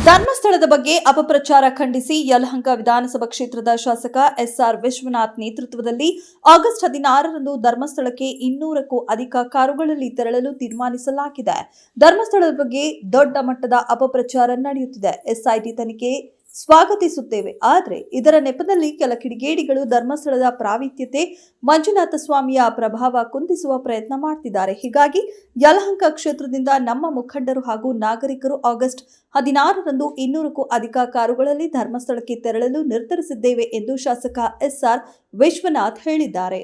ಧರ್ಮಸ್ಥಳದ ಬಗ್ಗೆ ಅಪಪ್ರಚಾರ ಖಂಡಿಸಿ ಯಲಹಂಕ ವಿಧಾನಸಭಾ ಕ್ಷೇತ್ರದ ಶಾಸಕ ಎಸ್ಆರ್ ವಿಶ್ವನಾಥ್ ನೇತೃತ್ವದಲ್ಲಿ ಆಗಸ್ಟ್ 16ರಂದು ಧರ್ಮಸ್ಥಳಕ್ಕೆ 200ಕ್ಕೂ ಅಧಿಕ ಕಾರುಗಳಲ್ಲಿ ತೆರಳಲು ತೀರ್ಮಾನಿಸಲಾಗಿದೆ. ಧರ್ಮಸ್ಥಳದ ಬಗ್ಗೆ ದೊಡ್ಡ ಮಟ್ಟದ ಅಪಪ್ರಚಾರ ನಡೆಯುತ್ತಿದೆ. ಎಸ್ಐಟಿ ತನಿಖೆ ಸ್ವಾಗತಿಸುತ್ತೇವೆ. ಆದರೆ ಇದರ ನೆಪದಲ್ಲಿ ಕೆಲ ಕಿಡಿಗೇಡಿಗಳು ಧರ್ಮಸ್ಥಳದ ಪ್ರಾವಿತ್ಯತೆ, ಮಂಜುನಾಥ ಸ್ವಾಮಿಯ ಪ್ರಭಾವ ಕುಂದಿಸುವ ಪ್ರಯತ್ನ ಮಾಡುತ್ತಿದ್ದಾರೆ. ಹೀಗಾಗಿ ಯಲಹಂಕ ಕ್ಷೇತ್ರದಿಂದ ನಮ್ಮ ಮುಖಂಡರು ಹಾಗೂ ನಾಗರಿಕರು ಆಗಸ್ಟ್ 16ರಂದು 200ಕ್ಕೂ ಅಧಿಕ ಕಾರುಗಳಲ್ಲಿ ಧರ್ಮಸ್ಥಳಕ್ಕೆ ತೆರಳಲು ನಿರ್ಧರಿಸಿದ್ದೇವೆ ಎಂದು ಶಾಸಕ ಎಸ್ಆರ್ ವಿಶ್ವನಾಥ್ ಹೇಳಿದ್ದಾರೆ.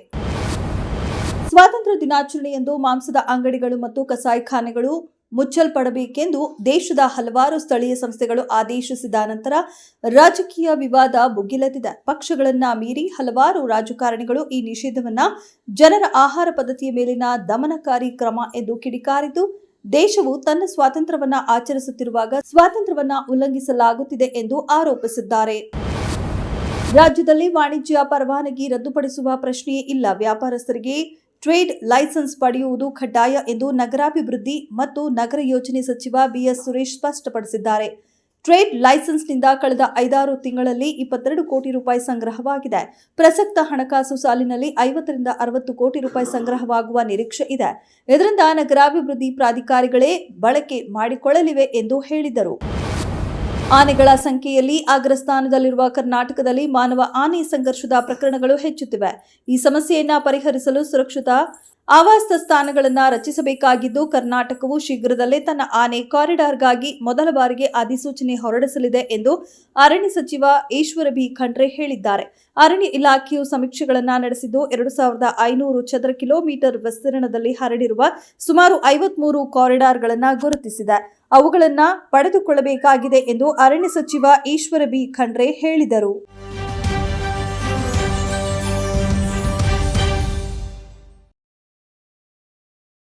ಸ್ವಾತಂತ್ರ್ಯ ದಿನಾಚರಣೆಯಂದು ಮಾಂಸದ ಅಂಗಡಿಗಳು ಮತ್ತು ಕಸಾಯಿಖಾನೆಗಳು ಮುಚ್ಚಲ್ಪಡಬೇಕೆಂದು ದೇಶದ ಹಲವಾರು ಸ್ಥಳೀಯ ಸಂಸ್ಥೆಗಳು ಆದೇಶಿಸಿದ ನಂತರ ರಾಜಕೀಯ ವಿವಾದ ಭುಗಿಲೆದ್ದಿದೆ. ಪಕ್ಷಗಳನ್ನ ಮೀರಿ ಹಲವಾರು ರಾಜಕಾರಣಿಗಳು ಈ ನಿಷೇಧವನ್ನ ಜನರ ಆಹಾರ ಪದ್ಧತಿಯ ಮೇಲಿನ ದಮನಕಾರಿ ಕ್ರಮ ಎಂದು ಕಿಡಿಕಾರಿದ್ದು, ದೇಶವು ತನ್ನ ಸ್ವಾತಂತ್ರ್ಯವನ್ನ ಆಚರಿಸುತ್ತಿರುವಾಗ ಸ್ವಾತಂತ್ರ್ಯವನ್ನ ಉಲ್ಲಂಘಿಸಲಾಗುತ್ತಿದೆ ಎಂದು ಆರೋಪಿಸಿದ್ದಾರೆ. ರಾಜ್ಯದಲ್ಲಿ ವಾಣಿಜ್ಯ ಪರವಾನಗಿ ರದ್ದುಪಡಿಸುವ ಪ್ರಶ್ನೆಯೇ ಇಲ್ಲ. ವ್ಯಾಪಾರಸ್ಥರಿಗೆ ಟ್ರೇಡ್ ಲೈಸೆನ್ಸ್ ಪಡೆಯುವುದು ಕಡ್ಡಾಯ ಎಂದು ನಗರಾಭಿವೃದ್ಧಿ ಮತ್ತು ನಗರ ಯೋಜನೆ ಸಚಿವ ಬಿಎಸ್ ಸುರೇಶ್ ಸ್ಪಷ್ಟಪಡಿಸಿದ್ದಾರೆ. ಟ್ರೇಡ್ ಲೈಸೆನ್ಸ್ನಿಂದ ಕಳೆದ 5-6 ತಿಂಗಳಲ್ಲಿ 22 ಕೋಟಿ ರೂಪಾಯಿ ಸಂಗ್ರಹವಾಗಿದೆ. ಪ್ರಸಕ್ತ ಹಣಕಾಸು ಸಾಲಿನಲ್ಲಿ 50 ರಿಂದ 60 ಕೋಟಿ ರೂಪಾಯಿ ಸಂಗ್ರಹವಾಗುವ ನಿರೀಕ್ಷೆ ಇದೆ. ಇದರಿಂದ ನಗರಾಭಿವೃದ್ಧಿ ಪ್ರಾಧಿಕಾರಿಗಳೇ ಬಳಕೆ ಮಾಡಿಕೊಳ್ಳಲಿವೆ ಎಂದು ಹೇಳಿದರು. ಆನೆಗಳ ಸಂಖ್ಯೆಯಲ್ಲಿ ಅಗ್ರಸ್ಥಾನದಲ್ಲಿರುವ ಕರ್ನಾಟಕದಲ್ಲಿ ಮಾನವ ಆನೆ ಸಂಘರ್ಷದ ಪ್ರಕರಣಗಳು ಹೆಚ್ಚುತ್ತಿವೆ. ಈ ಸಮಸ್ಯೆಯನ್ನು ಪರಿಹರಿಸಲು ಸುರಕ್ಷಿತ ಆವಾಸ ತಾಣಗಳನ್ನು ರಚಿಸಬೇಕಾಗಿದ್ದು, ಕರ್ನಾಟಕವು ಶೀಘ್ರದಲ್ಲೇ ತನ್ನ ಆನೆ ಕಾರಿಡಾರ್ಗಾಗಿ ಮೊದಲ ಬಾರಿಗೆ ಅಧಿಸೂಚನೆ ಹೊರಡಿಸಲಿದೆ ಎಂದು ಅರಣ್ಯ ಸಚಿವ ಈಶ್ವರ ಬಿ ಖಂಡ್ರೆ ಹೇಳಿದ್ದಾರೆ. ಅರಣ್ಯ ಇಲಾಖೆಯು ಸಮೀಕ್ಷೆಗಳನ್ನು ನಡೆಸಿದ್ದು 2500 ಚದರ ಕಿಲೋಮೀಟರ್ ವಿಸ್ತೀರ್ಣದಲ್ಲಿ ಹರಡಿರುವ ಸುಮಾರು 53 ಕಾರಿಡಾರ್ಗಳನ್ನು ಗುರುತಿಸಿದೆ. ಅವುಗಳನ್ನು ಪಡೆದುಕೊಳ್ಳಬೇಕಾಗಿದೆ ಎಂದು ಅರಣ್ಯ ಸಚಿವ ಈಶ್ವರ ಬಿ ಖಂಡ್ರೆ ಹೇಳಿದರು.